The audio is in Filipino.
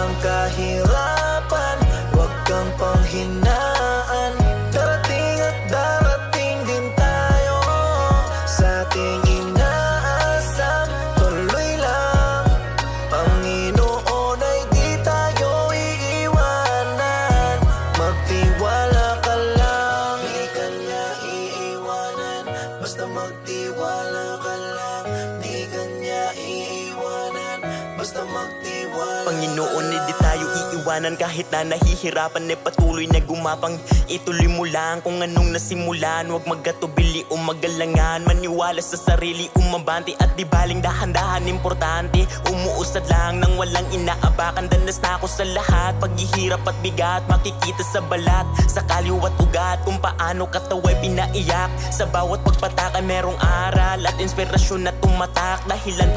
ang kahirapan, huwag kang panghinaan. Darating at darating din tayo sa ating inaasam. Tuloy lang, Panginoon ay di tayo iiwanan. Magtiwala ka lang, di ka niya iiwanan. Basta magtiwala ka lang, di ka niya iiwanan. Basta magtiwala. Panginoon, di tayo iiwanan. Kahit na nahihirapan, patuloy na gumapang. Ituloy mo lang kung anong nasimulan. Huwag magkatubili o magalangan. Maniwala sa sarili, umabante at di baling dahan-dahan. Importante, umuusad lang nang walang inaapakan. Danas na ako sa lahat, paghihirap at bigat makikita sa balat, sa kaliwat ugat, kung paano katawa'y pinaiyak. Sa bawat pagpatak ay merong aral at inspirasyon na tumatak. Dahilan